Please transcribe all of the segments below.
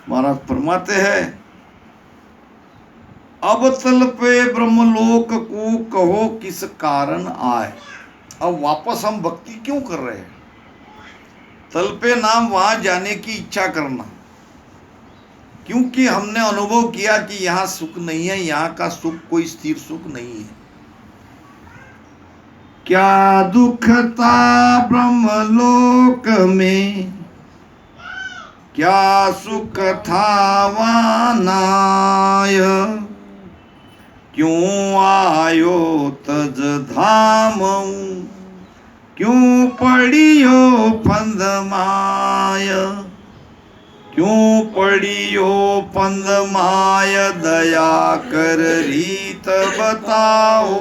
महाराज फरमाते हैं, अब तल पे ब्रह्मलोक को कहो किस कारण आए। अब वापस हम भक्ति क्यों कर रहे हैं? तल पे नाम वहां जाने की इच्छा करना, क्योंकि हमने अनुभव किया कि यहाँ सुख नहीं है, यहाँ का सुख कोई स्थिर सुख नहीं है। क्या दुख था ब्रह्मलोक में, क्या सुख था वानाय, क्यों आयो तज धाम, क्यों पड़ियो फंद माय, क्यों पड़ियो फंद माय, दया कर रीत बताओ,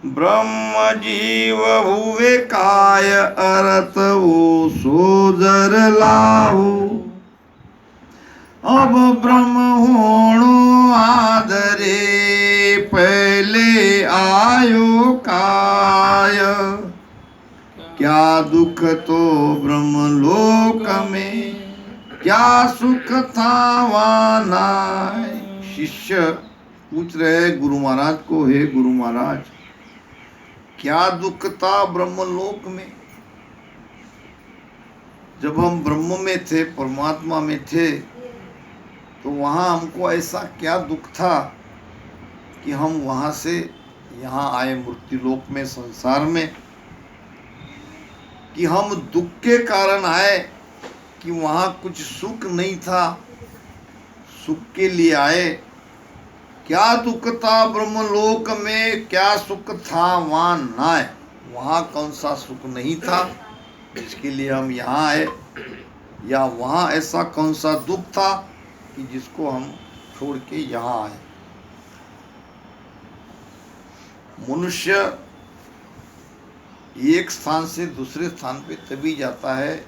ब्रह्म जीव हुए काय, अरत वो सोजर लाओ। अब ब्रह्म होणो आदरे, पहले आयो काय, क्या दुख तो ब्रह्मलोक में, क्या सुख था वानाय। शिष्य पूछ रहे गुरु महाराज को, हे गुरु महाराज, क्या दुख था ब्रह्मलोक में? जब हम ब्रह्म में थे, परमात्मा में थे, तो वहाँ हमको ऐसा क्या दुख था कि हम वहाँ से यहाँ आए मृत्यु लोक में, संसार में, कि हम दुख के कारण आए, कि वहाँ कुछ सुख नहीं था, सुख के लिए आए। क्या दुख था ब्रह्मलोक में, क्या सुख था वहाँ नाय। वहाँ कौन सा सुख नहीं था जिसके लिए हम यहाँ आए, या वहाँ ऐसा कौन सा दुख था कि जिसको हम छोड़ के यहाँ आए। मनुष्य एक स्थान से दूसरे स्थान पे तभी जाता है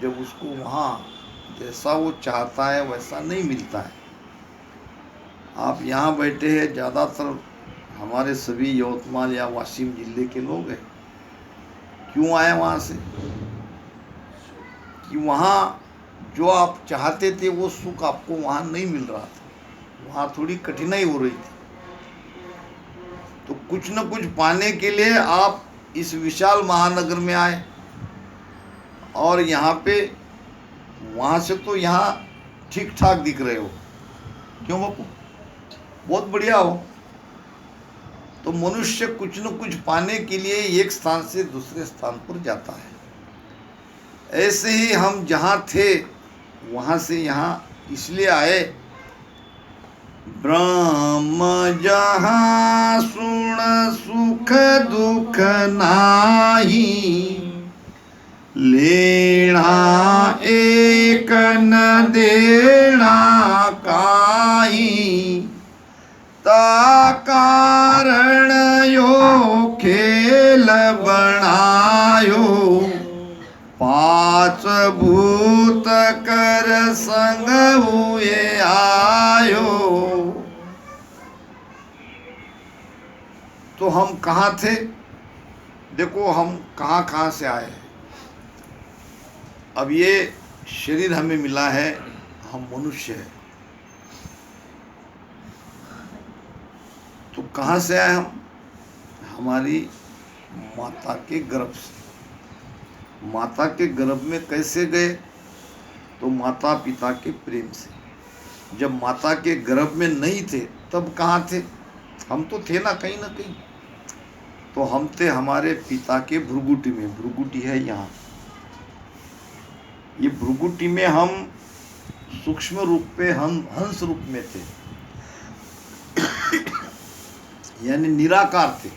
जब उसको वहाँ जैसा वो चाहता है वैसा नहीं मिलता है। आप यहाँ बैठे हैं, ज़्यादातर हमारे सभी यवतमाल या वाशिम जिले के लोग हैं। क्यों आए वहाँ से? कि वहाँ जो आप चाहते थे वो सुख आपको वहाँ नहीं मिल रहा था, वहाँ थोड़ी कठिनाई हो रही थी। तो कुछ न कुछ पाने के लिए आप इस विशाल महानगर में आए, और यहाँ पे वहाँ से तो यहाँ ठीक ठाक दिख रहे हो। क्यों बापू? बहुत बढ़िया हो। तो मनुष्य कुछ न कुछ पाने के लिए एक स्थान से दूसरे स्थान पर जाता है। ऐसे ही हम जहाँ थे वहाँ से यहाँ इसलिए आए, ब्रह्म जहाँ सुन सुख दुख नाही, लेना एक न देना काई, ता कारण यो खेल बनायो, पांच भूत कर संग हुए आयो। तो हम कहाँ थे? देखो हम कहाँ कहाँ से आए हैं। अब ये शरीर हमें मिला है, हम मनुष्य हैं। तो कहाँ से आए हम? हमारी माता के गर्भ से। माता के गर्भ में कैसे गए? तो माता पिता के प्रेम से। जब माता के गर्भ में नहीं थे तब कहाँ थे? हम तो थे ना कहीं ना कहीं। तो हम थे हमारे पिता के भ्रुगुटी में। भ्रुगुटी है यहाँ। ये भ्रुगुटी में हम सूक्ष्म रूप पे हम हंस रूप में थे, यानी निराकार थे।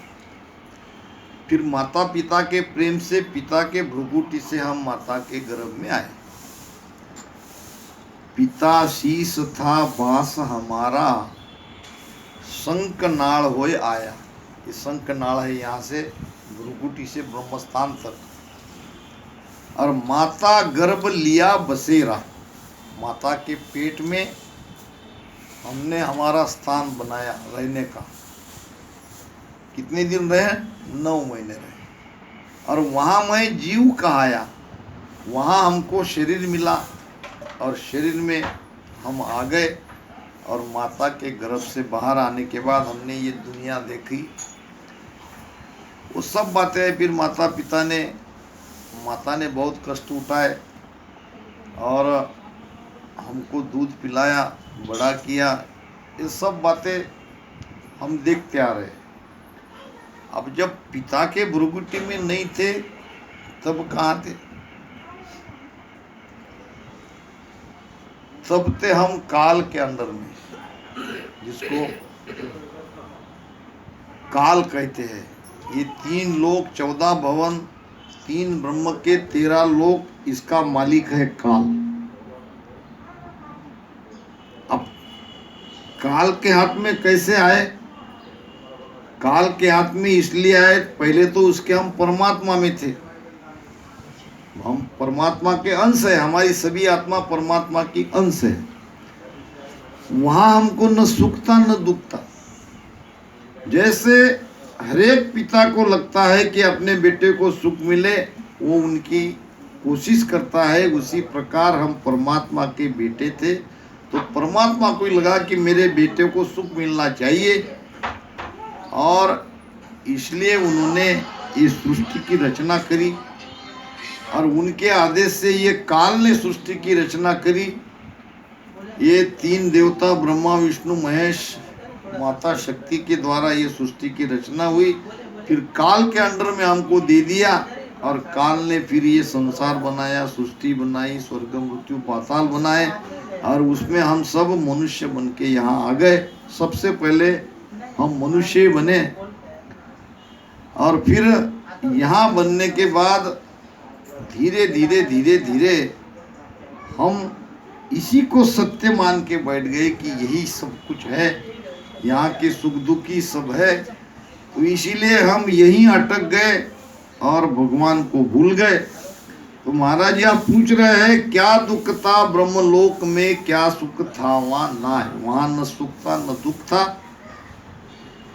फिर माता पिता के प्रेम से, पिता के भ्रुगुटी से हम माता के गर्भ में आए। पिता शीस था बास हमारा, शंख नाल होए आया। ये शंख नाल है यहाँ से भ्रुगुटी से ब्रह्मस्थान तक। और माता गर्भ लिया बसेरा। माता के पेट में हमने हमारा स्थान बनाया रहने का। कितने दिन रहे? 9 महीने रहे। और वहाँ मैं जीव कहाया। वहाँ हमको शरीर मिला, और शरीर में हम आ गए, और माता के गर्भ से बाहर आने के बाद हमने ये दुनिया देखी। वो सब बातें फिर माता ने बहुत कष्ट उठाए और हमको दूध पिलाया, बड़ा किया। ये सब बातें हम देखते आ रहे। अब जब पिता के भ्रुकुटी में नहीं थे तब कहाँ थे? तब थे हम काल के अंदर में, जिसको काल कहते हैं। ये 3 लोक, 14 भवन, 3 ब्रह्म के 13 लोक, इसका मालिक है काल। अब काल के हाथ में कैसे आए? काल के हाथ में इसलिए आए, पहले तो उसके हम परमात्मा में थे। हम परमात्मा के अंश है, हमारी सभी आत्मा परमात्मा की अंश है। वहां हमको न सुख था न दुख था। जैसे हरेक पिता को लगता है कि अपने बेटे को सुख मिले, वो उनकी कोशिश करता है, उसी प्रकार हम परमात्मा के बेटे थे। तो परमात्मा को लगा कि मेरे बेटे को सुख मिलना चाहिए, और इसलिए उन्होंने इस सृष्टि की रचना करी, और उनके आदेश से ये काल ने सृष्टि की रचना करी। ये 3 देवता ब्रह्मा विष्णु महेश माता शक्ति के द्वारा ये सृष्टि की रचना हुई। फिर काल के अंडर में हमको दे दिया, और काल ने फिर ये संसार बनाया, सृष्टि बनाई, स्वर्ग मृत्यु पाताल बनाए, और उसमें हम सब मनुष्य बन के यहाँ आ गए। सबसे पहले हम मनुष्य बने, और फिर यहाँ बनने के बाद धीरे धीरे धीरे धीरे हम इसी को सत्य मान के बैठ गए कि यही सब कुछ है, यहाँ के सुख दुखी सब है। तो इसीलिए हम यहीं अटक गए और भगवान को भूल गए। तो महाराज यहाँ पूछ रहे हैं, क्या दुख था ब्रह्मलोक में, क्या सुख था वहाँ? ना है, वहाँ न सुख था न दुख था।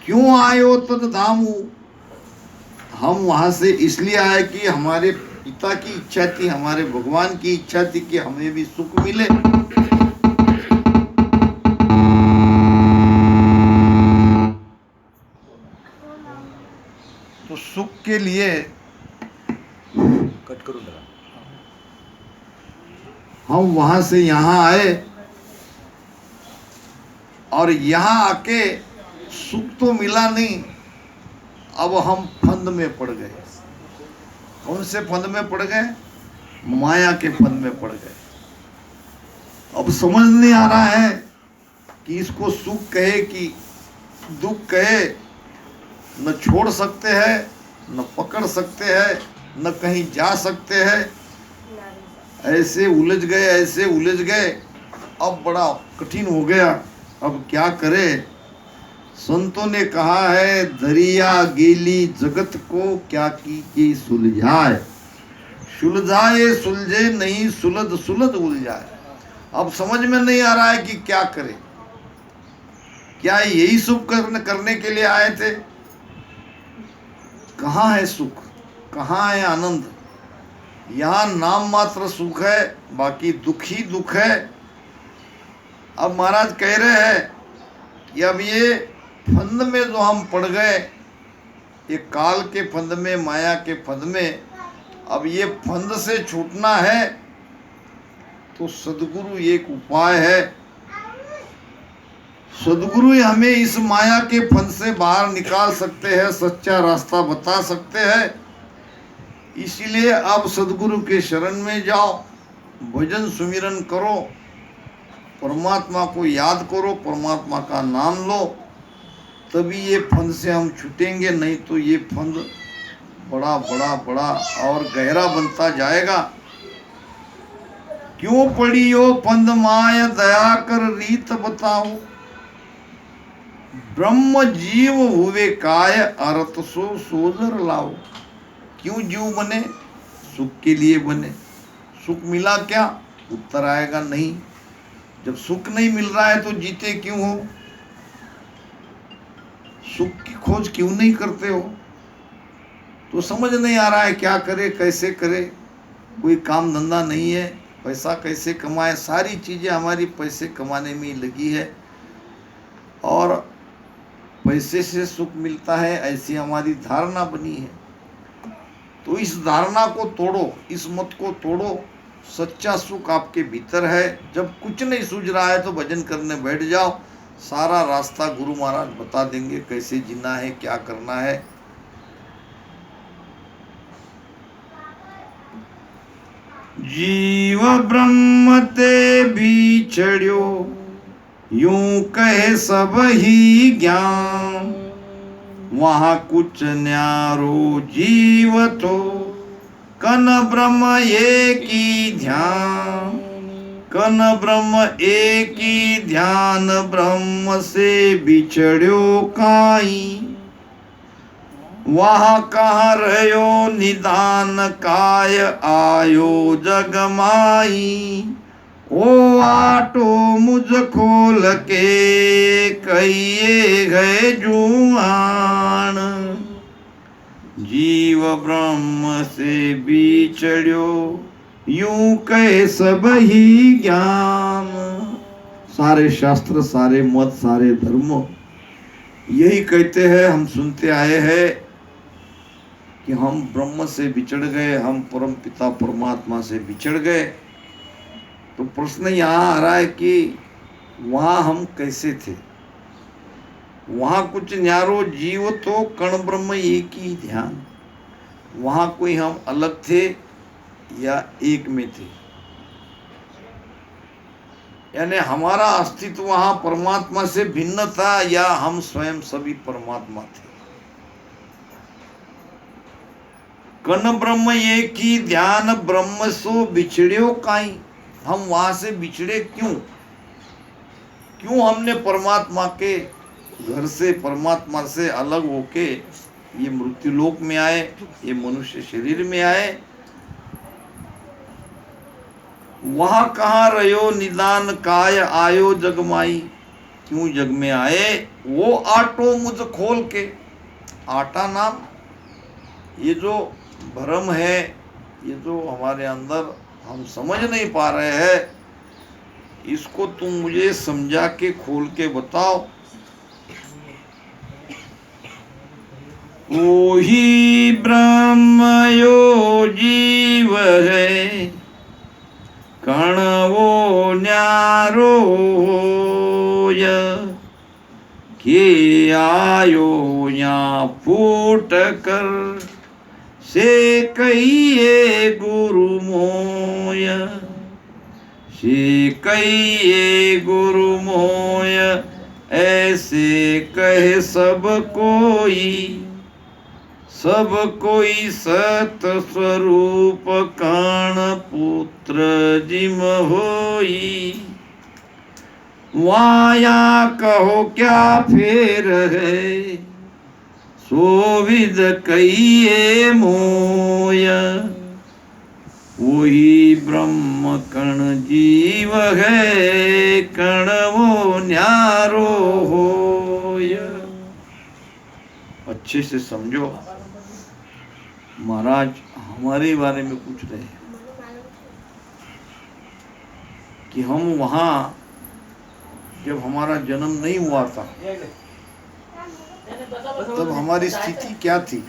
क्यों आयो तद धामू? हम वहाँ से इसलिए आए कि हमारे पिता की इच्छा थी, हमारे भगवान की इच्छा थी कि हमें भी सुख मिले। तो सुख के लिए कट करो जरा। हम वहां से यहाँ आए, और यहाँ आके सुख तो मिला नहीं। अब हम फंद में पड़ गए। कौन से फंद में पड़ गए? माया के फंद में पड़ गए। अब समझ नहीं आ रहा है कि इसको सुख कहे कि दुख कहे। न छोड़ सकते हैं, न पकड़ सकते हैं, न कहीं जा सकते हैं। ऐसे उलझ गए। अब बड़ा कठिन हो गया। अब क्या करें? संतों ने कहा है, दरिया गेली जगत को क्या कीजिए सुलझाए। सुलझाए सुलझे नहीं, सुलझ सुलझ उलझाए। अब समझ में नहीं आ रहा है कि क्या करें। क्या यही सुख करने के लिए आए थे? कहाँ है सुख, कहाँ है आनंद? यहाँ नाम मात्र सुख है, बाकी दुख ही दुख है। अब महाराज कह रहे हैं कि अब ये फंद में जो हम पड़ गए, ये काल के फंद में, माया के फंद में, अब ये फंद से छूटना है तो सद्गुरु एक उपाय है। सद्गुरु हमें इस माया के फंद से बाहर निकाल सकते हैं, सच्चा रास्ता बता सकते हैं। इसीलिए अब सद्गुरु के शरण में जाओ, भजन सुमिरन करो, परमात्मा को याद करो, परमात्मा का नाम लो, तभी ये फंद से हम छूटेंगे। नहीं तो ये फंद बड़ा बड़ा बड़ा और गहरा बनता जाएगा। क्यों पड़ी हो फंद माया, दया कर रीत बताओ। ब्रह्म जीव हुए काय, अरत सो सोजर लाओ। क्यों जीव बने? सुख के लिए बने। सुख मिला क्या? उत्तर आएगा नहीं। जब सुख नहीं मिल रहा है तो जीते क्यों हो? सुख की खोज क्यों नहीं करते हो? तो समझ नहीं आ रहा है क्या करे, कैसे करे। कोई काम धंधा नहीं है, पैसा कैसे कमाएं, सारी चीज़ें हमारी पैसे कमाने में ही लगी है। और पैसे से सुख मिलता है ऐसी हमारी धारणा बनी है। तो इस धारणा को तोड़ो, इस मत को तोड़ो। सच्चा सुख आपके भीतर है। जब कुछ नहीं सूझ रहा है तो भजन करने बैठ जाओ। सारा रास्ता गुरु महाराज बता देंगे, कैसे जीना है, क्या करना है। जीव ब्रह्म ते बिछड़्यो, यूं कहे सब ही ज्ञान। वहाँ कुछ न्यारो जीव तो, कन ब्रह्म एक ही ध्यान। कन ब्रह्म एक ही ध्यान, ब्रह्म से बिछड़्यो काई। वहाँ कहाँ रहो निदान, काय आयो जग माई। ओ आटो मुझ खोल के, कहिए गए जुआन। जीव ब्रह्म से बिछड़्यो, यूं कहे सब ही ज्ञान। सारे शास्त्र, सारे मत, सारे धर्म यही कहते हैं, हम सुनते आए हैं कि हम ब्रह्म से बिछड़ गए, हम परम पिता परमात्मा से बिछड़ गए। तो प्रश्न यहाँ आ रहा है कि वहाँ हम कैसे थे। वहाँ कुछ न्यारो जीव तो, कण ब्रह्म एक ही ध्यान। वहाँ कोई हम अलग थे या एक में थे, यानी हमारा अस्तित्व वहाँ परमात्मा से भिन्न था, या हम स्वयं सभी परमात्मा थे। कन ब्रह्म एक ही ध्यान, ब्रह्म सो बिछड़्यो काई। हम वहां से बिछड़े क्यों? क्यों हमने परमात्मा के घर से, परमात्मा से अलग होके ये मृत्यु लोक में आए, ये मनुष्य शरीर में आए? वहां कहाँ रहो निदान, काय आयो जगमाई। क्यों जग में आए? वो आटो मुझ खोल के। आटा नाम ये जो भ्रम है, ये जो हमारे अंदर हम समझ नहीं पा रहे हैं, इसको तुम मुझे समझा के खोल के बताओ। वो ही ब्रह्म यो जीव है, कण वो न्यारो होय। के आयो यहाँ फूट कर, से कहिए गुरु मोय। से कहिए गुरु मोय, ऐसे कहे सब कोई। सब कोई सत स्वरूप, काण पुत्र जिम होई। वाया कहो क्या फेर है, सो विद कहिए मोय। वही ब्रह्म कण जीव है, कण वो न्यारो होय। अच्छे से समझो, महाराज हमारे बारे में पूछ रहे हैं कि हम वहाँ जब हमारा जन्म नहीं हुआ था तब हमारी स्थिति क्या थी?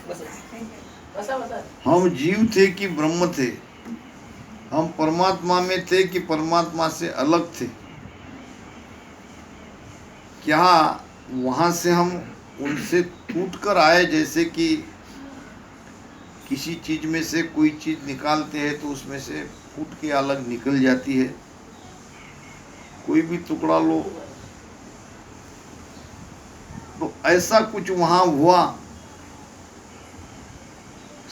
हम जीव थे कि ब्रह्म थे? हम परमात्मा में थे कि परमात्मा से अलग थे? क्या वहाँ से हम उनसे टूट कर आए, जैसे कि किसी चीज में से कोई चीज निकालते हैं तो उसमें से फूट के अलग निकल जाती है? कोई भी टुकड़ा लो तो ऐसा कुछ वहाँ हुआ।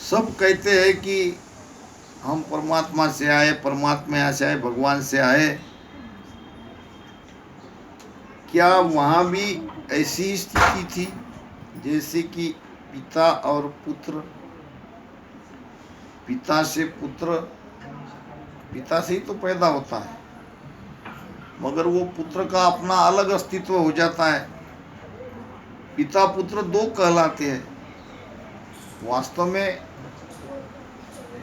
सब कहते हैं कि हम परमात्मा से आए, परमात्मा से आए, भगवान से आए। क्या वहाँ भी ऐसी स्थिति थी जैसे कि पिता और पुत्र, पिता से पुत्र, पिता से ही तो पैदा होता है, मगर वो पुत्र का अपना अलग अस्तित्व हो जाता है। पिता पुत्र दो कहलाते हैं। वास्तव में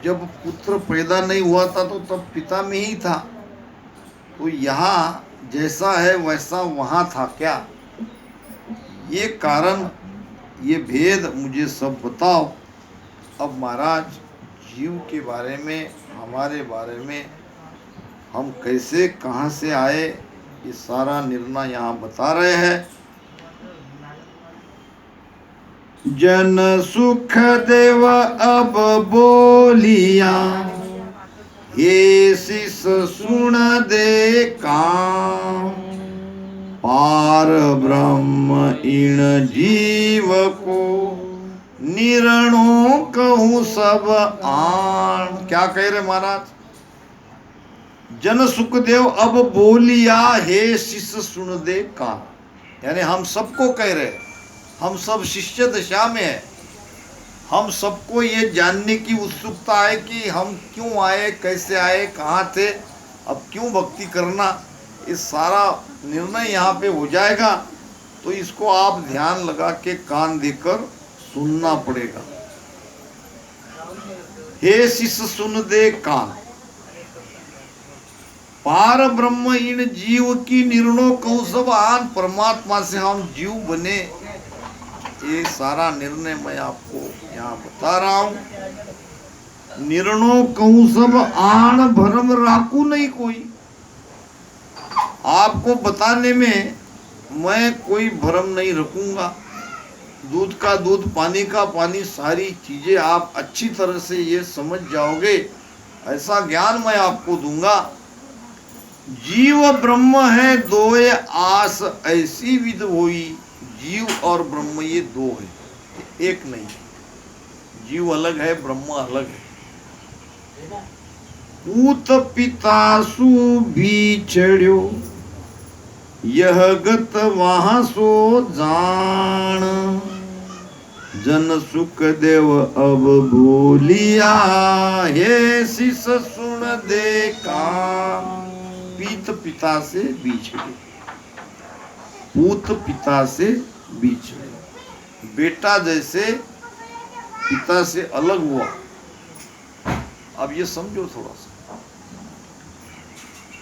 जब पुत्र पैदा नहीं हुआ था तो तब पिता में ही था, तो यहाँ जैसा है वैसा वहाँ था क्या? ये कारण, ये भेद मुझे सब बताओ। अब महाराज जीव के बारे में, हमारे बारे में, हम कैसे कहाँ से आए, ये सारा निर्णय यहाँ बता रहे हैं। जन सुख देव अब बोलिया, हे शिष सुन दे काम। पार ब्रह्म इन जीव को, निरणों कहूँ सब आन। क्या कह रहे महाराज? जन सुखदेव अब बोलिया, हे शिष्य सुन दे कान। यानी हम सबको कह रहे हैं, हम सब शिष्य दशा में है। हम सबको ये जानने की उत्सुकता है कि हम क्यों आए, कैसे आए, कहाँ थे, अब क्यों भक्ति करना, इस सारा निर्णय यहाँ पे हो जाएगा। तो इसको आप ध्यान लगा के कान देकर सुनना पड़ेगा। हे शिष्य सुन दे कान। पार ब्रह्म इन जीव की निर्णय कौशब आन। परमात्मा से हम जीव बने, ये सारा निर्णय मैं आपको यहाँ बता रहा हूँ। निर्णय कहूँ सब आन, भरम राखू नहीं कोई। आपको बताने में मैं कोई भरम नहीं रखूंगा। दूध का दूध, पानी का पानी, सारी चीजें आप अच्छी तरह से ये समझ जाओगे, ऐसा ज्ञान मैं आपको दूंगा। जीव ब्रह्म है दोए आस, ऐसी विध होई। जीव और ब्रह्म ये दो है, एक नहीं। जीव अलग है, ब्रह्म अलग है। पूत पितासु बिछड़्यो, यह गत वहाँ सो जान। जन सुख देव अब बोलिया, हे शिष सुन दे कान। पीत पिता से बिछड़े, पूत पिता से बिछड़े। बेटा जैसे पिता से अलग हुआ। अब ये समझो थोड़ा सा,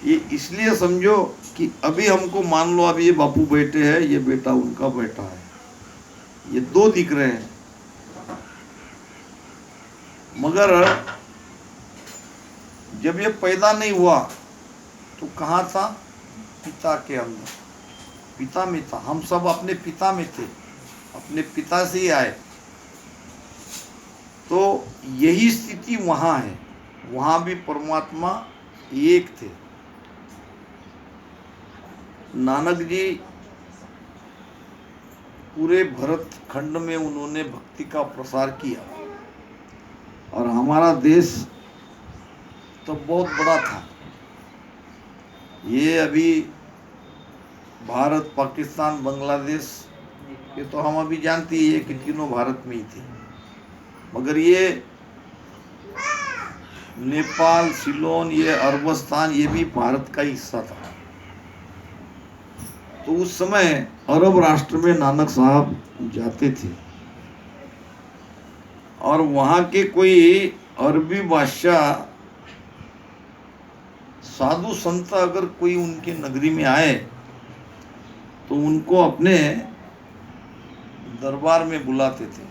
ये इसलिए समझो कि अभी हमको मान लो, अब ये बापू बेटे हैं, ये बेटा उनका बेटा है, ये दो दिख रहे हैं, मगर जब ये पैदा नहीं हुआ तो कहाँ था? पिता के अंदर, पिता में था। हम सब अपने पिता में थे, अपने पिता से ही आए। तो यही स्थिति वहाँ है, वहाँ भी परमात्मा एक थे। नानक जी पूरे भरत खंड में उन्होंने भक्ति का प्रसार किया, और हमारा देश तो बहुत बड़ा था। ये अभी भारत, पाकिस्तान, बांग्लादेश, ये तो हम अभी जानते ही है कि तीनों भारत में ही थे, मगर ये नेपाल, सिलोन, ये अरबस्तान, ये भी भारत का हिस्सा था। तो उस समय अरब राष्ट्र में नानक साहब जाते थे, और वहाँ के कोई अरबी बादशाह, साधु संत अगर कोई उनके नगरी में आए तो उनको अपने दरबार में बुलाते थे,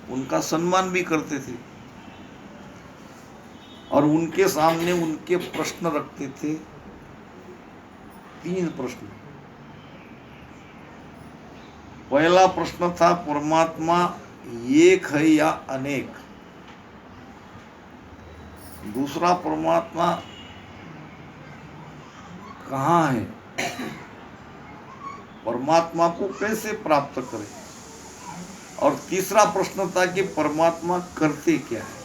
उनका सम्मान भी करते थे, और उनके सामने उनके प्रश्न रखते थे। 3 प्रश्न। पहला प्रश्न था, परमात्मा एक है या अनेक? दूसरा, परमात्मा कहाँ है? परमात्मा को कैसे प्राप्त करें? और तीसरा प्रश्न था कि परमात्मा करते क्या है?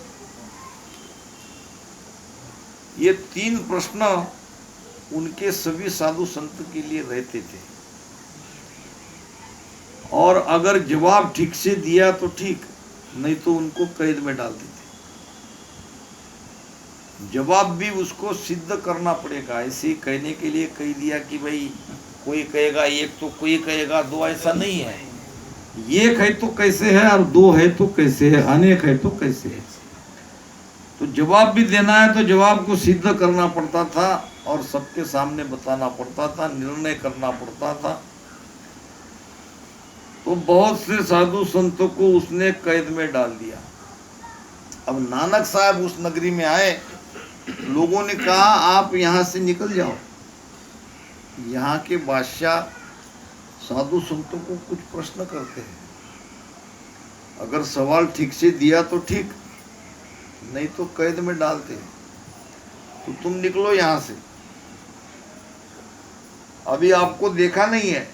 ये 3 प्रश्न उनके सभी साधु संत के लिए रहते थे, और अगर जवाब ठीक से दिया तो ठीक, नहीं तो उनको कैद में डाल देते। जवाब भी उसको सिद्ध करना पड़ेगा। ऐसे कहने के लिए कह दिया कि भाई कोई कहेगा एक तो कोई कहेगा 2, ऐसा नहीं है। एक है तो कैसे है, और 2 है तो कैसे है, अनेक है तो कैसे है। तो जवाब भी देना है तो जवाब को सिद्ध करना पड़ता था और सबके सामने बताना पड़ता था, निर्णय करना पड़ता था। तो बहुत से साधु संतों को उसने कैद में डाल दिया। अब नानक साहब उस नगरी में आए, लोगों ने कहा आप यहाँ से निकल जाओ। यहाँ के बादशाह साधु संतों को कुछ प्रश्न करते हैं, अगर सवाल ठीक से दिया तो ठीक, नहीं तो कैद में डालते हैं, तो तुम निकलो यहाँ से। अभी आपको देखा नहीं है,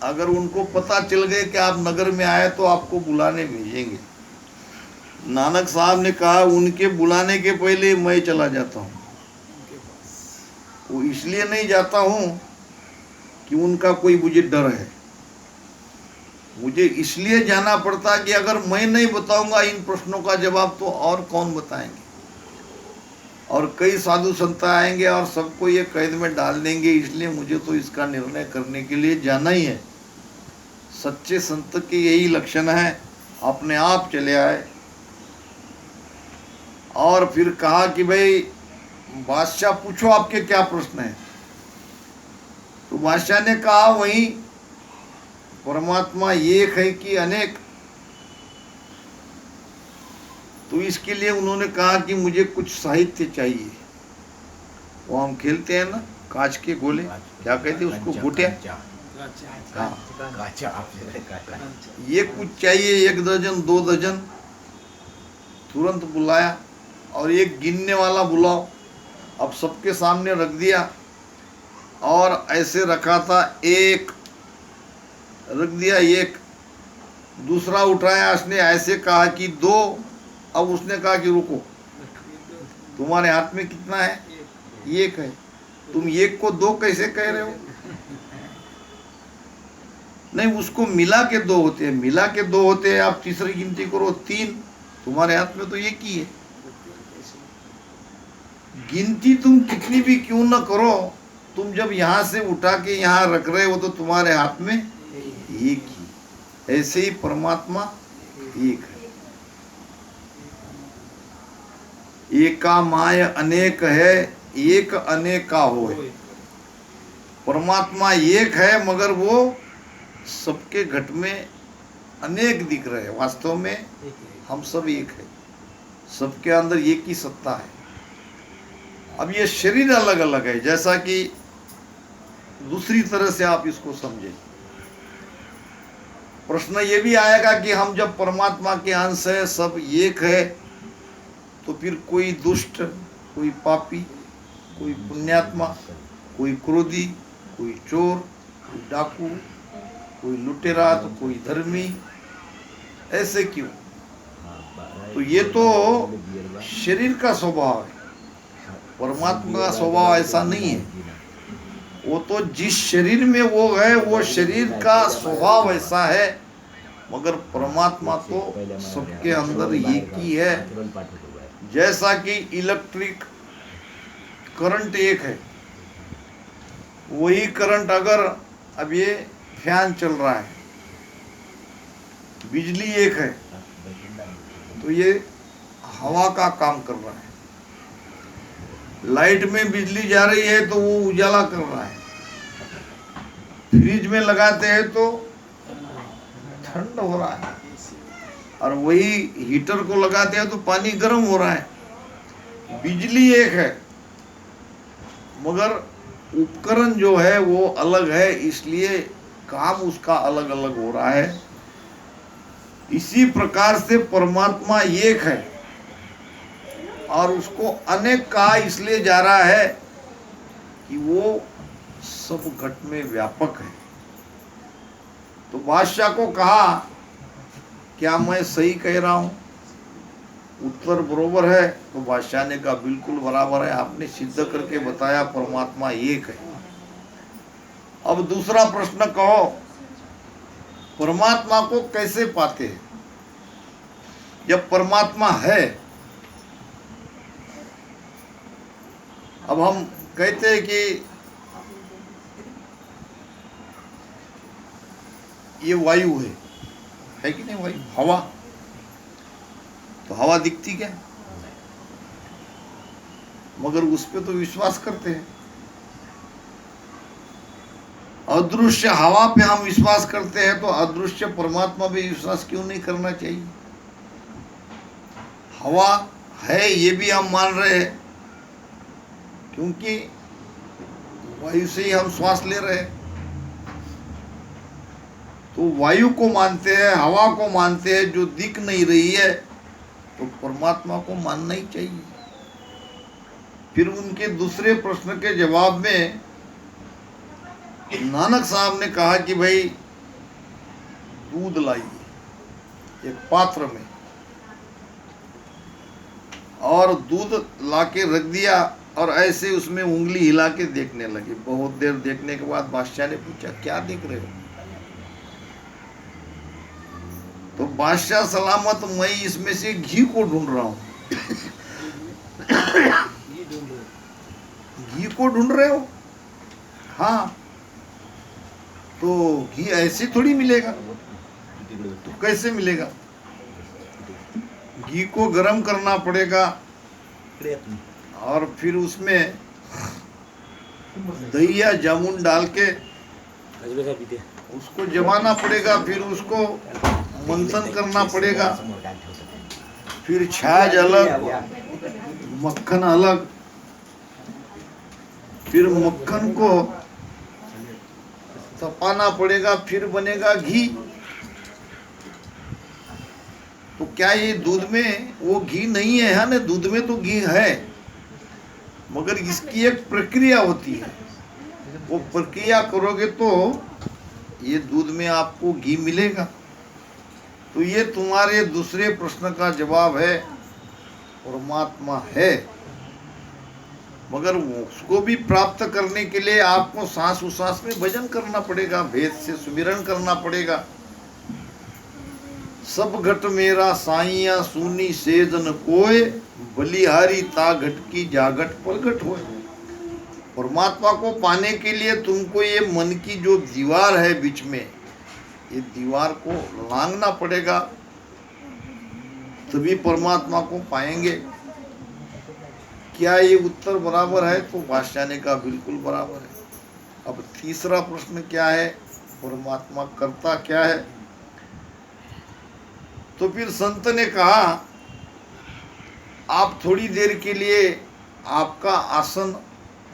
अगर उनको पता चल गए कि आप नगर में आए तो आपको बुलाने भेजेंगे। नानक साहब ने कहा उनके बुलाने के पहले मैं चला जाता हूँ। वो इसलिए नहीं जाता हूँ कि उनका कोई मुझे डर है, मुझे इसलिए जाना पड़ता कि अगर मैं नहीं बताऊंगा इन प्रश्नों का जवाब तो और कौन बताएंगे, और कई साधु संत आएंगे और सबको ये कैद में डाल देंगे, इसलिए मुझे तो इसका निर्णय करने के लिए जाना ही है। सच्चे संत के यही लक्षण है, अपने आप चले आए और फिर कहा कि भाई बादशाह पूछो आपके क्या प्रश्न है। तो बादशाह ने कहा वही परमात्मा एक है कि अनेक। तो इसके लिए उन्होंने कहा कि मुझे कुछ साहित्य चाहिए। वो हम खेलते हैं ना कांच के गोले, क्या कहते हैं उसको, गोटिया। हाँ, ये कुछ चाहिए, 1 दर्जन 2 दर्जन। तुरंत बुलाया और एक गिनने वाला बुलाओ। अब सबके सामने रख दिया और ऐसे रखा था, एक रख दिया, एक दूसरा उठाया, उसने ऐसे कहा कि 2। अब उसने कहा कि रुको, तुम्हारे हाथ में कितना है? 1 है। तुम 1 को 2 कैसे कह रहे हो? नहीं, उसको मिला के 2 होते हैं, मिला के 2 होते हैं। आप तीसरी गिनती करो 3, तुम्हारे हाथ में तो 1 ही है। गिनती तुम कितनी भी क्यों न करो, तुम जब यहाँ से उठा के यहाँ रख रहे हो तो तुम्हारे हाथ में 1 ही। ऐसे ही परमात्मा 1 है। एका माय अनेक है, एक अनेका होय। परमात्मा 1 है मगर वो सबके घट में अनेक दिख रहे हैं। वास्तव में हम सब 1 है, सबके अंदर 1 ही सत्ता है। अब ये शरीर अलग अलग है, जैसा कि दूसरी तरह से आप इसको समझें। प्रश्न ये भी आएगा कि हम जब परमात्मा के अंश है, सब 1 है, तो फिर कोई दुष्ट, कोई पापी, कोई पुण्यात्मा, कोई क्रोधी, कोई चोर, कोई डाकू, कोई लुटेरा, तो कोई धर्मी, ऐसे क्यों? तो ये तो शरीर का स्वभाव है, परमात्मा का स्वभाव ऐसा नहीं है। वो तो जिस शरीर में वो है, वो शरीर का स्वभाव ऐसा है, मगर परमात्मा तो सबके अंदर 1 ही है। जैसा कि इलेक्ट्रिक करंट 1 है, वही करंट अगर अब ये फैन चल रहा है, बिजली 1 है, तो ये हवा का काम कर रहा है। लाइट में बिजली जा रही है तो वो उजाला कर रहा है। फ्रिज में लगाते हैं तो ठंड हो रहा है, और वही हीटर को लगाते हैं तो पानी गर्म हो रहा है। बिजली 1 है मगर उपकरण जो है वो अलग है, इसलिए काम उसका अलग अलग हो रहा है। इसी प्रकार से परमात्मा 1 है और उसको अनेक कहा इसलिए जा रहा है कि वो सब घट में व्यापक है। तो बादशाह को कहा क्या मैं सही कह रहा हूं? उत्तर बरोबर है। तो बादशाह ने कहा बिल्कुल बराबर है, आपने सिद्ध करके बताया परमात्मा 1 है। अब दूसरा प्रश्न कहो, परमात्मा को कैसे पाते हैं? जब परमात्मा है, अब हम कहते हैं कि ये वायु है कि नहीं? वायु, हवा, तो हवा दिखती क्या? मगर उस पे तो विश्वास करते हैं। अदृश्य हवा पे हम विश्वास करते हैं, तो अदृश्य परमात्मा पे विश्वास क्यों नहीं करना चाहिए? हवा है ये भी हम मान रहे हैं, क्योंकि वायु से ही हम श्वास ले रहे हैं। तो वायु को मानते हैं, हवा को मानते हैं, जो दिख नहीं रही है, तो परमात्मा को मानना ही चाहिए। फिर उनके दूसरे प्रश्न के जवाब में नानक साहब ने कहा कि भाई दूध लाइए एक पात्र में, और दूध लाके रख दिया और ऐसे उसमें उंगली हिला के देखने लगे। बहुत देर देखने के बाद बादशाह ने पूछा क्या देख रहे हो? तो बादशाह सलामत, मैं इसमें से घी को ढूंढ रहा हूं। घी को ढूंढ रहे हो? हाँ। तो घी ऐसे थोड़ी मिलेगा। तो कैसे मिलेगा? घी को गर्म करना पड़ेगा और फिर उसमें दही या जामुन डाल के उसको जमाना पड़ेगा, फिर उसको मंथन करना पड़ेगा, फिर छाछ अलग, मक्खन अलग, फिर मक्खन को तपाना पड़ेगा, फिर बनेगा घी। तो क्या ये दूध में वो घी नहीं है? ना, दूध में तो घी है, मगर इसकी एक प्रक्रिया होती है। वो प्रक्रिया करोगे तो ये दूध में आपको घी मिलेगा। तो ये तुम्हारे दूसरे प्रश्न का जवाब है, परमात्मा है, मगर उसको भी प्राप्त करने के लिए आपको सांस उसास में भजन करना पड़ेगा, भेद से सुमिरन करना पड़ेगा। सब घट मेरा साइया सुनी सेजन कोय, बलिहारी ता घट की जागट पलगट होए। परमात्मा को पाने के लिए तुमको ये मन की जो दीवार है बीच में, ये दीवार को लांघना पड़ेगा, तभी परमात्मा को पाएंगे। क्या ये उत्तर बराबर है? तो बादशाह ने कहा बिल्कुल बराबर है। अब तीसरा प्रश्न क्या है? परमात्मा करता क्या है? तो फिर संत ने कहा आप थोड़ी देर के लिए आपका आसन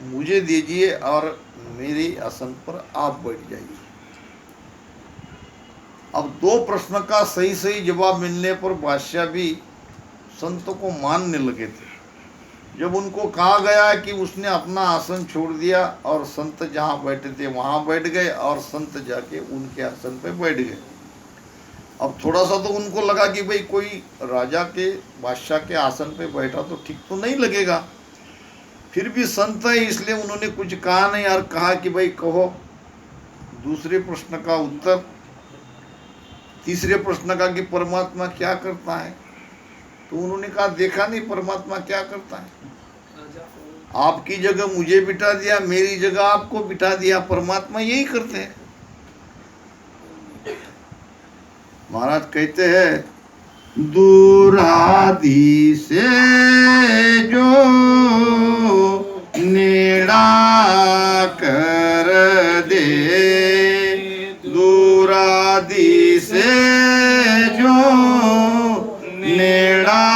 मुझे दीजिए और मेरे आसन पर आप बैठ जाइए। अब दो प्रश्न का सही सही जवाब मिलने पर बादशाह भी संत को मानने लगे थे। जब उनको कहा गया कि उसने अपना आसन छोड़ दिया और संत जहाँ बैठे थे वहाँ बैठ गए और संत जाके उनके आसन पे बैठ गए। अब थोड़ा सा तो उनको लगा कि भाई कोई राजा के बादशाह के आसन पे बैठा तो ठीक तो नहीं लगेगा। फिर भी संत है इसलिए उन्होंने कुछ कहा नहीं और कहा कि भाई कहो दूसरे प्रश्न का उत्तर। तीसरे प्रश्न का कि परमात्मा क्या करता है? तो उन्होंने कहा देखा नहीं परमात्मा क्या करता है। आपकी जगह मुझे बिठा दिया, मेरी जगह आपको बिठा दिया, परमात्मा यही करते हैं। महाराज कहते हैं दूरादि से जो नेड़ा कर दे, दूरादि से जो नेड़ा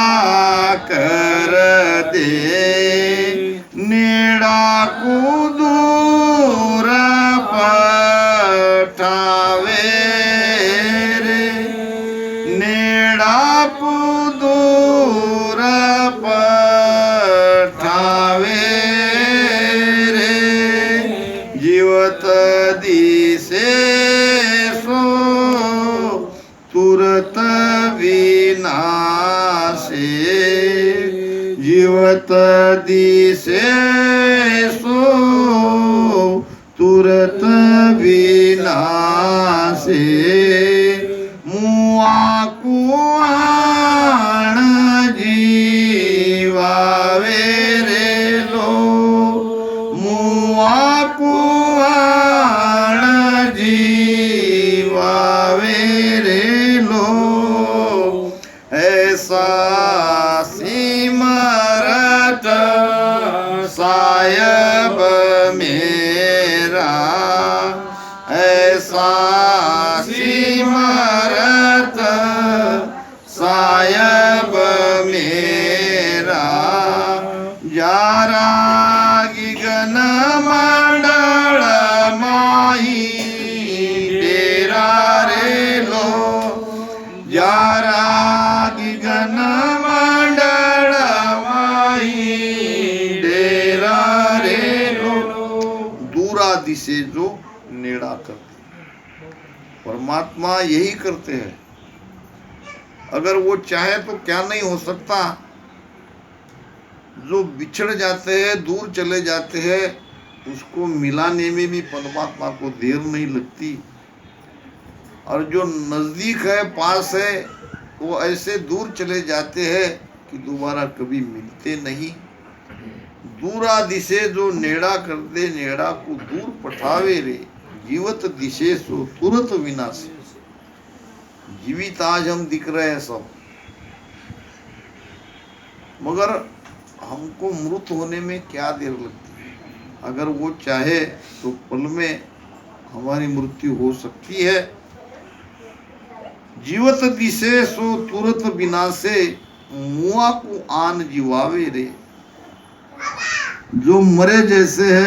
कर दे, नेड़ा को दूर पठावे रे, नेड़ा को दूर पठावे रे, जीवत दिसे सो तुरत विनाशे, जीवत दिसे सो तुरत विनाशे, मुआ को आण जीवावे रे लो, मुआ को आण जीवावे रे लो, ऐसा सिमरत सायब मेरा ऐसा सिमरत सायब मेरा जारागी गण मंडल माही डेरा रे लो जारागी गण मंडल माही डेरा रे लो। दूरा दिशे जो नेड़ा करते परमात्मा यही करते हैं। अगर वो चाहे तो क्या नहीं हो सकता। जो बिछड़ जाते हैं दूर चले जाते हैं उसको मिलाने में भी परमात्मा को देर नहीं लगती, और जो नजदीक है पास है वो ऐसे दूर चले जाते हैं कि दोबारा कभी मिलते नहीं। दूरा दिशे जो नेड़ा कर दे नेड़ा को दूर पठावे रे जीवत दिशे सो तुरंत विनाश। जीवित आज हम दिख रहे हैं सब, मगर हमको मृत होने में क्या देर लगती है। अगर वो चाहे तो पल में हमारी मृत्यु हो सकती है। जीवत दिशे सो तुरंत विनाशे मुआ को आन जीवावे रे। जो मरे जैसे है